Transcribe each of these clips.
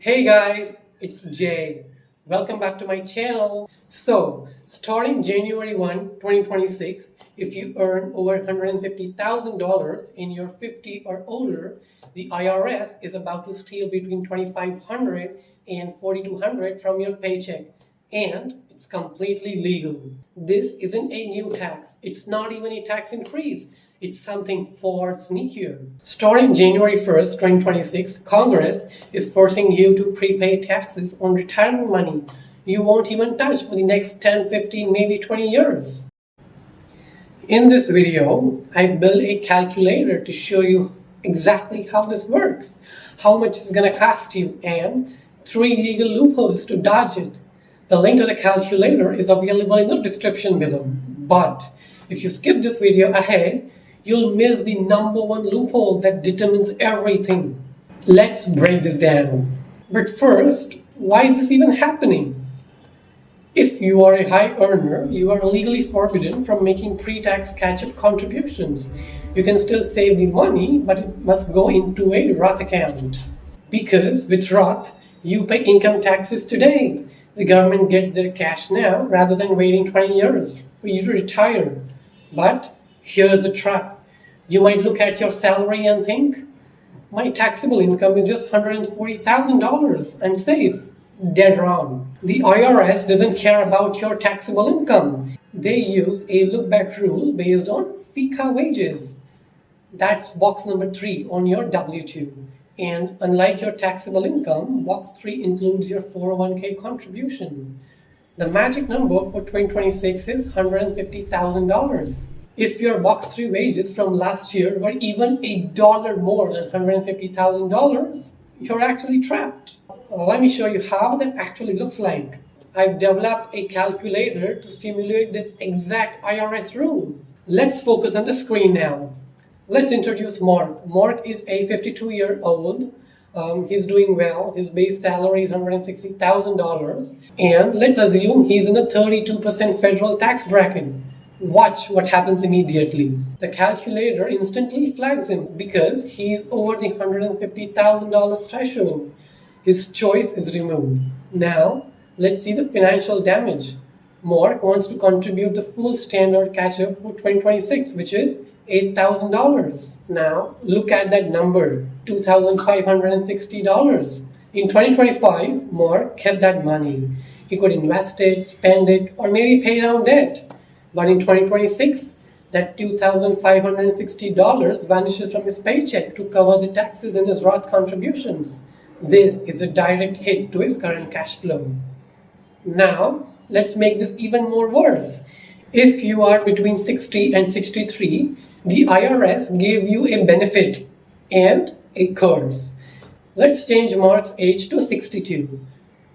Hey guys, it's Jay. Welcome back to my channel. So, starting January 1, 2026, if you earn over $150,000 in your 50 or older, the IRS is about to steal between $2,500 and $4,200 from your paycheck. And it's completely legal. This isn't a new tax. It's not even a tax increase. It's something far sneakier. Starting January 1st, 2026, Congress is forcing you to prepay taxes on retirement money you won't even touch for the next 10, 15, maybe 20 years. In this video, I've built a calculator to show you exactly how this works, how much it's going to cost you, and 3 legal loopholes to dodge it. The link to the calculator is available in the description below. But if you skip this video ahead, you'll miss the #1 loophole that determines everything. Let's break this down. But first, why is this even happening? If you are a high earner, you are legally forbidden from making pre-tax catch-up contributions. You can still save the money, but it must go into a Roth account. Because with Roth, you pay income taxes today. The government gets their cash now rather than waiting 20 years for you to retire. But here's the trap. You might look at your salary and think, my taxable income is just $140,000. I'm safe. Dead wrong. The IRS doesn't care about your taxable income. They use a look-back rule based on FICA wages. That's box number 3 on your W-2. And unlike your taxable income, box 3 includes your 401k contribution. The magic number for 2026 is $150,000. If your box 3 wages from last year were even $1 more than $150,000, you're actually trapped. Let me show you how that actually looks like. I've developed a calculator to simulate this exact IRS rule. Let's focus on the screen now. Let's introduce Mark. Mark is a 52-year-old. He's doing well. His base salary is $160,000. And let's assume he's in the 32% federal tax bracket. Watch what happens immediately. The calculator instantly flags him because he's over the $150,000 threshold. His choice is removed. Now, let's see the financial damage. Mark wants to contribute the full standard catch-up for 2026, which is $8,000. Now, look at that number, $2,560. In 2025, Mark kept that money. He could invest it, spend it, or maybe pay down debt. But in 2026, that $2,560 vanishes from his paycheck to cover the taxes and his Roth contributions. This is a direct hit to his current cash flow. Now, let's make this even more worse. If you are between 60 and 63, the IRS gave you a benefit and a curse. Let's change Mark's age to 62.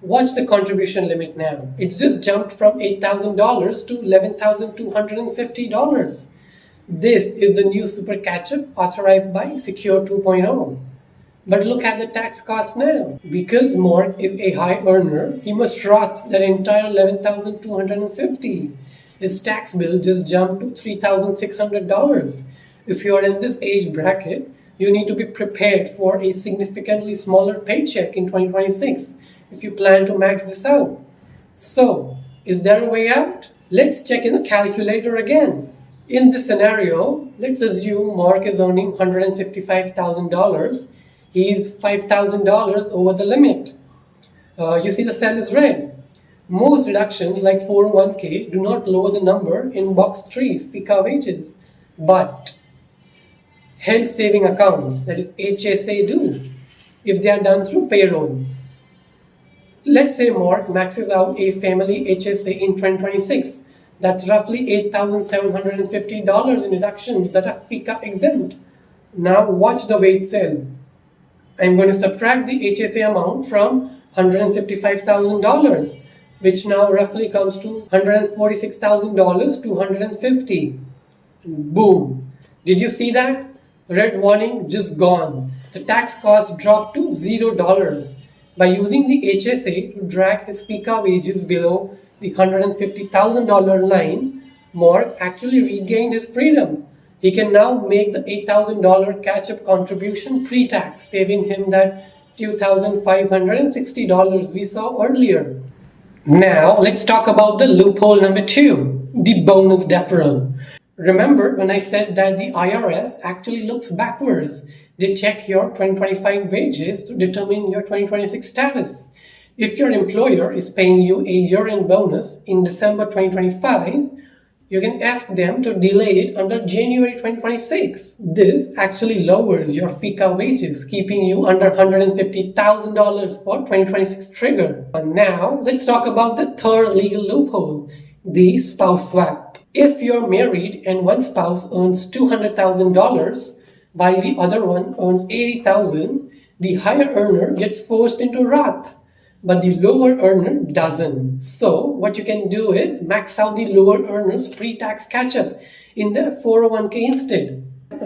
Watch the contribution limit now. It's just jumped from $8,000 to $11,250. This is the new super catch-up authorized by Secure 2.0. But look at the tax cost now. Because Mark is a high earner, he must Roth that entire $11,250. His tax bill just jumped to $3,600. If you are in this age bracket, you need to be prepared for a significantly smaller paycheck in 2026 if you plan to max this out. So, is there a way out? Let's check in the calculator again. In this scenario, let's assume Mark is earning $155,000. He's $5,000 over the limit. You see the cell is red. Most deductions like 401k do not lower the number in box 3, FICA wages. But health saving accounts, that is HSA, do, if they are done through payroll. Let's say Mark maxes out a family HSA in 2026. That's roughly $8,750 in deductions that are FICA exempt. Now watch the weight cell. I'm going to subtract the HSA amount from $155,000, which now roughly comes to $146,250. Boom. Did you see that? Red warning just gone. The tax cost dropped to $0. By using the HSA to drag his FICA wages below the $150,000 line, Mark actually regained his freedom. He can now make the $8,000 catch-up contribution pre-tax, saving him that $2,560 we saw earlier. Now, let's talk about the loophole number 2, the bonus deferral. Remember when I said that the IRS actually looks backwards? They check your 2025 wages to determine your 2026 status. If your employer is paying you a year-end bonus in December 2025, you can ask them to delay it under January 2026. This actually lowers your FICA wages, keeping you under $150,000 for 2026 trigger. But now, let's talk about the third legal loophole, the spouse swap. If you're married and one spouse earns $200,000 while the other one earns $80,000, the higher earner gets forced into Roth, but the lower earner doesn't. So what you can do is max out the lower earner's pre-tax catch-up in their 401k instead.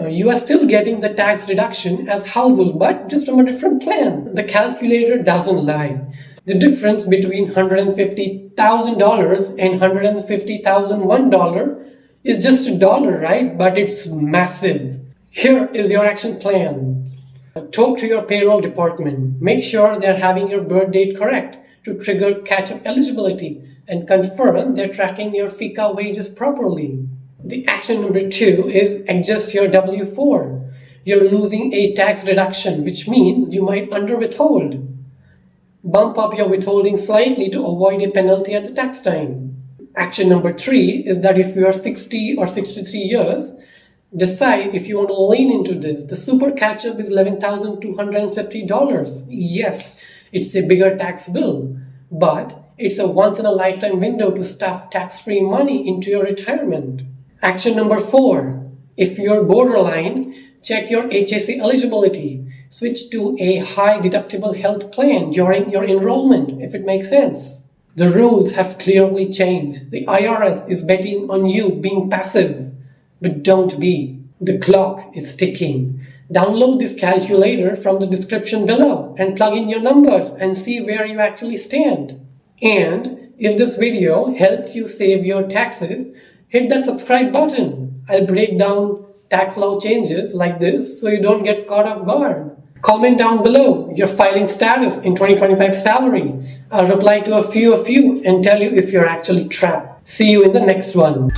You are still getting the tax deduction as household, but just from a different plan. The calculator doesn't lie. The difference between $150,000 and $150,001 is just $1, right? But it's massive. Here is your action plan. Talk to your payroll department. Make sure they're having your birth date correct to trigger catch-up eligibility and confirm they're tracking your FICA wages properly. The action number 2 is adjust your W-4. You're losing a tax deduction, which means you might under-withhold. Bump up your withholding slightly to avoid a penalty at the tax time. Action number 3 is that if you are 60 or 63 years, decide if you want to lean into this. The super catch-up is $11,250. Yes, it's a bigger tax bill, but it's a once-in-a-lifetime window to stuff tax-free money into your retirement. Action number 4. If you're borderline, check your HSA eligibility. Switch to a high-deductible health plan during your enrollment, if it makes sense. The rules have clearly changed. The IRS is betting on you being passive. But don't be. The clock is ticking. Download this calculator from the description below and plug in your numbers and see where you actually stand. And if this video helped you save your taxes, hit that subscribe button. I'll break down tax law changes like this so you don't get caught off guard. Comment down below your filing status in 2025 salary. I'll reply to a few of you and tell you if you're actually trapped. See you in the next one.